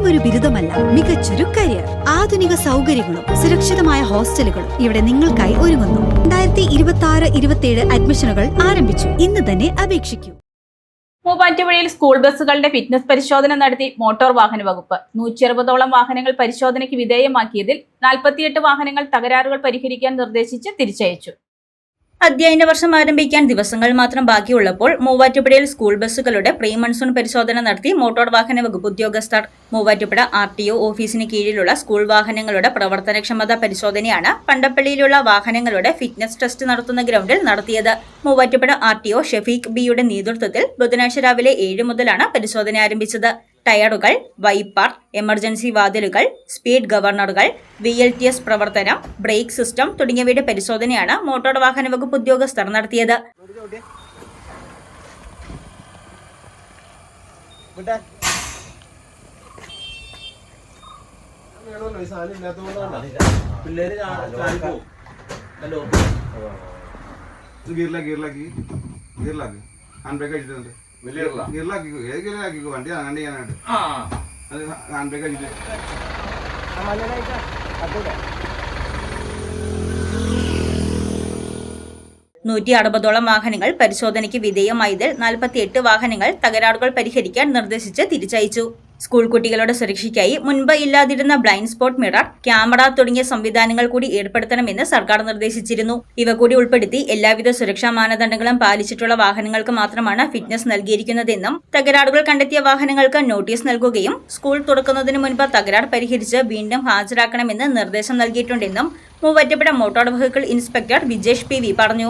വെറുമൊരു ബിരുദമല്ല, മികച്ചൊരു കരിയർ. ആധുനിക സൗകര്യങ്ങളും സുരക്ഷിതമായ ഹോസ്റ്റലുകളും ഇവിടെ നിങ്ങൾക്കായി ഒരുങ്ങുന്നു. 2026-27 അഡ്മിഷനുകൾ ആരംഭിച്ചു. ഇന്ന് തന്നെ അപേക്ഷിക്കൂ. മൂവാറ്റുപുഴയിൽ സ്കൂൾ ബസ്സുകളുടെ ഫിറ്റ്നസ് പരിശോധന നടത്തി മോട്ടോർ വാഹന വകുപ്പ്. 160ഓളം വാഹനങ്ങൾ പരിശോധനയ്ക്ക് വിധേയമാക്കിയതിൽ 48 വാഹനങ്ങൾ തകരാറുകൾ പരിഹരിക്കാൻ നിർദ്ദേശിച്ച് തിരിച്ചയച്ചു. അധ്യയന വർഷം ആരംഭിക്കാൻ ദിവസങ്ങൾ മാത്രം ബാക്കിയുള്ളപ്പോൾ മൂവാറ്റുപുഴയിൽ സ്കൂൾ ബസ്സുകളുടെ പ്രീ മൺസൂൺ പരിശോധന നടത്തി മോട്ടോർ വാഹന വകുപ്പ് ഉദ്യോഗസ്ഥർ. മൂവാറ്റുപുഴ RTO ഓഫീസിന് കീഴിലുള്ള സ്കൂൾ വാഹനങ്ങളുടെ പ്രവർത്തനക്ഷമത പരിശോധനയാണ് പണ്ടപ്പള്ളിയിലുള്ള വാഹനങ്ങളുടെ ഫിറ്റ്നസ് ടെസ്റ്റ് നടത്തുന്ന ഗ്രൗണ്ടിൽ നടത്തിയത്. മൂവാറ്റുപുഴ RTO ഷെഫീഖ് ബിയുടെ നേതൃത്വത്തിൽ ബുധനാഴ്ച രാവിലെ 7 മുതലാണ് പരിശോധന ആരംഭിച്ചത്. ടയറുകൾ, വൈപ്പർ, എമർജൻസി വാതിലുകൾ, സ്പീഡ് ഗവർണറുകൾ, VLTS പ്രവർത്തനം, ബ്രേക്ക് സിസ്റ്റം തുടങ്ങിയവയുടെ പരിശോധനയാണ് മോട്ടോർ വാഹന വകുപ്പ് ഉദ്യോഗസ്ഥർ നടത്തിയത്. വണ്ടി അങ്ങനെ ചെയ്യാനായിട്ട് അത് ഹാൻഡ് ബ്രേക്ക് അടിച്ചിട്ട് 160ഓളം വാഹനങ്ങൾ പരിശോധനയ്ക്ക് വിധേയമായതിൽ 48 വാഹനങ്ങൾ തകരാറുകൾ പരിഹരിക്കാൻ നിർദ്ദേശിച്ച് തിരിച്ചയച്ചു. സ്കൂൾ കുട്ടികളുടെ സുരക്ഷയ്ക്കായി മുൻപ് ഇല്ലാതിരുന്ന ബ്ലൈൻഡ് സ്പോട്ട് മിറർ, ക്യാമറ തുടങ്ങിയ സംവിധാനങ്ങൾ കൂടി ഏർപ്പെടുത്തണമെന്ന് സർക്കാർ നിർദ്ദേശിച്ചിരുന്നു. ഇവ കൂടി ഉൾപ്പെടുത്തി എല്ലാവിധ സുരക്ഷാ മാനദണ്ഡങ്ങളും പാലിച്ചിട്ടുള്ള വാഹനങ്ങൾക്ക് മാത്രമാണ് ഫിറ്റ്നസ് നൽകിയിരിക്കുന്നതെന്നും തകരാറുകൾ കണ്ടെത്തിയ വാഹനങ്ങൾക്ക് നോട്ടീസ് നൽകുകയും സ്കൂൾ തുറക്കുന്നതിന് മുൻപ് തകരാർ പരിഹരിച്ച് വീണ്ടും ഹാജരാക്കണമെന്ന് നിർദ്ദേശം നൽകിയിട്ടുണ്ടെന്നും Muvattupuzha motor vehicle inspector Vijesh PV പറഞ്ഞു.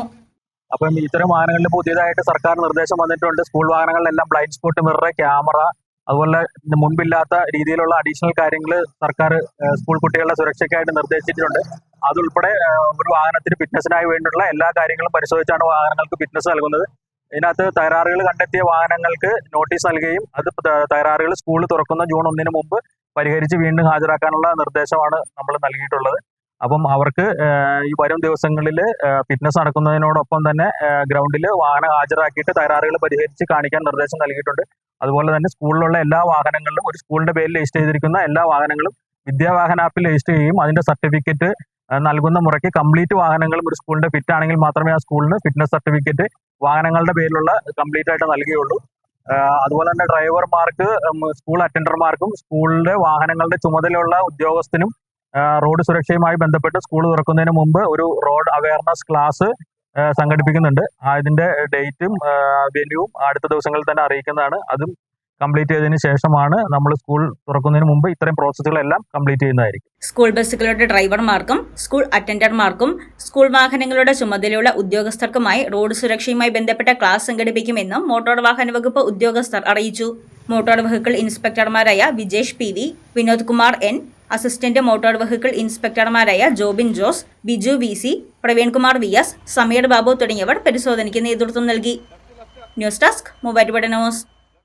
അപ്പം ഇത്തരം വാഹനങ്ങളിൽ പുതിയതായിട്ട് സർക്കാർ നിർദ്ദേശം വന്നിട്ടുണ്ട്. സ്കൂൾ വാഹനങ്ങളിലെല്ലാം ബ്ലൈൻഡ് സ്പോട്ട് മിറർ, ക്യാമറ, അതുപോലെ മുൻപില്ലാത്ത രീതിയിലുള്ള അഡീഷണൽ കാര്യങ്ങൾ സർക്കാർ സ്കൂൾ കുട്ടികളുടെ സുരക്ഷയ്ക്കായിട്ട് നിർദ്ദേശിച്ചിട്ടുണ്ട്. അതുൾപ്പെടെ ഒരു വാഹനത്തിന് ഫിറ്റ്നസിനായി വേണ്ടിയുള്ള എല്ലാ കാര്യങ്ങളും പരിശോധിച്ചാണ് വാഹനങ്ങൾക്ക് ഫിറ്റ്നസ് നൽകുന്നത്. ഇതിനകത്ത് തകരാറുകൾ കണ്ടെത്തിയ വാഹനങ്ങൾക്ക് നോട്ടീസ് നൽകുകയും അത് തകരാറുകൾ സ്കൂൾ തുറക്കുന്ന ജൂൺ 1 മുമ്പ് പരിഹരിച്ച് വീണ്ടും ഹാജരാക്കാനുള്ള നിർദ്ദേശമാണ് നമ്മൾ നൽകിയിട്ടുള്ളത്. അപ്പം അവർക്ക് ഈ വരും ദിവസങ്ങളിൽ ഫിറ്റ്നസ് നടക്കുന്നതിനോടൊപ്പം തന്നെ ഗ്രൗണ്ടിൽ വാഹനം ഹാജരാക്കിയിട്ട് തകരാറുകൾ പരിഹരിച്ച് കാണിക്കാൻ നിർദ്ദേശം നൽകിയിട്ടുണ്ട്. അതുപോലെ തന്നെ സ്കൂളിലുള്ള എല്ലാ വാഹനങ്ങളിലും ഒരു സ്കൂളിന്റെ പേരിൽ രജിസ്റ്റർ ചെയ്തിരിക്കുന്ന എല്ലാ വാഹനങ്ങളും വിദ്യാവാഹന ആപ്പിൽ രജിസ്റ്റർ ചെയ്യുകയും അതിന്റെ സർട്ടിഫിക്കറ്റ് നൽകുന്ന മുറയ്ക്ക് കംപ്ലീറ്റ് വാഹനങ്ങളും ഒരു സ്കൂളിന്റെ ഫിറ്റ് ആണെങ്കിൽ മാത്രമേ ആ സ്കൂളിന് ഫിറ്റ്നസ് സർട്ടിഫിക്കറ്റ് വാഹനങ്ങളുടെ പേരിലുള്ള കംപ്ലീറ്റ് ആയിട്ട് നൽകുകയുള്ളൂ. അതുപോലെ തന്നെ ഡ്രൈവർമാർക്ക്, സ്കൂൾ അറ്റൻഡർമാർക്കും സ്കൂളിന്റെ വാഹനങ്ങളുടെ ചുമതലയുള്ള ഉദ്യോഗസ്ഥനും റോഡ് സുരക്ഷയുമായി ബന്ധപ്പെട്ട് സ്കൂൾ തുറക്കുന്നതിന് മുമ്പ് ഒരു റോഡ് അവയർനെസ് ക്ലാസ് സംഘടിപ്പിക്കുന്നുണ്ട്. അതിന്റെ ഡേറ്റും വെന്യൂവും അടുത്ത ദിവസങ്ങളിൽ തന്നെ അറിയിക്കുന്നതാണ്. അതും കംപ്ലീറ്റ് ചെയ്തതിനു ശേഷമാണ് നമ്മൾ സ്കൂൾ തുറക്കുന്നതിന് മുമ്പ് ഇത്രയും പ്രോസസ്സുകളെല്ലാം കംപ്ലീറ്റ് ചെയ്യുന്നതായിരിക്കും. സ്കൂൾ ബസ്സുകളുടെ ഡ്രൈവർമാർക്കും സ്കൂൾ അറ്റൻഡർമാർക്കും സ്കൂൾ വാഹനങ്ങളുടെ ചുമതലയുള്ള ഉദ്യോഗസ്ഥർക്കുമായി റോഡ് സുരക്ഷയുമായി ബന്ധപ്പെട്ട ക്ലാസ് സംഘടിപ്പിക്കുമെന്നും മോട്ടോർ വാഹന വകുപ്പ് ഉദ്യോഗസ്ഥർ അറിയിച്ചു. മോട്ടോർ വെഹിക്കിൾ ഇൻസ്പെക്ടർമാരായ Vijesh PV, Vinod Kumar N, assistant motor vehicle ഇൻസ്പെക്ടർമാരായ ജോബിൻ ജോസ്, ബിജു VC, പ്രവീൺകുമാർ VS, സമീർ ബാബു തുടങ്ങിയവർ പരിശോധനയ്ക്ക് നേതൃത്വം നൽകി. News desk Muvattupuzha news.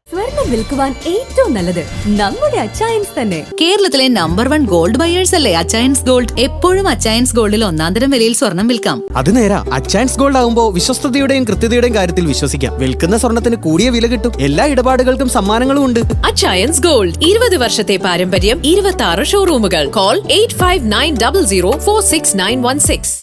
സ്വർണം വിൽക്കുവാൻ ഏറ്റവും നല്ലത് നമ്മുടെ അച്ചയൻസ് തന്നെ. കേരളത്തിലെ നമ്പർ 1 ഗോൾഡ് ബയേഴ്സ് അല്ലേ അച്ചയൻസ് ഗോൾഡ്. എപ്പോഴും അച്ചയൻസ് ഗോൾഡിൽ 1-ാം വിലയിൽ സ്വർണം വിൽക്കാം. അത് നേരാ. അച്ചയൻസ് ഗോൾഡ് ആകുമ്പോൾ വിശ്വസ്തതയുടെയും കൃത്യതയുടെയും കാര്യത്തിൽ വിശ്വസിക്കാം. വിൽക്കുന്ന സ്വർണത്തിന് കൂടിയ വില കിട്ടും. എല്ലാ ഇടപാടുകൾക്കും സമ്മാനങ്ങളും ഉണ്ട്. അച്ചയൻസ് ഗോൾഡ് 20 വർഷത്തെ പാരമ്പര്യം, 26 ഷോറൂമുകൾ. കോൾ 8590046916.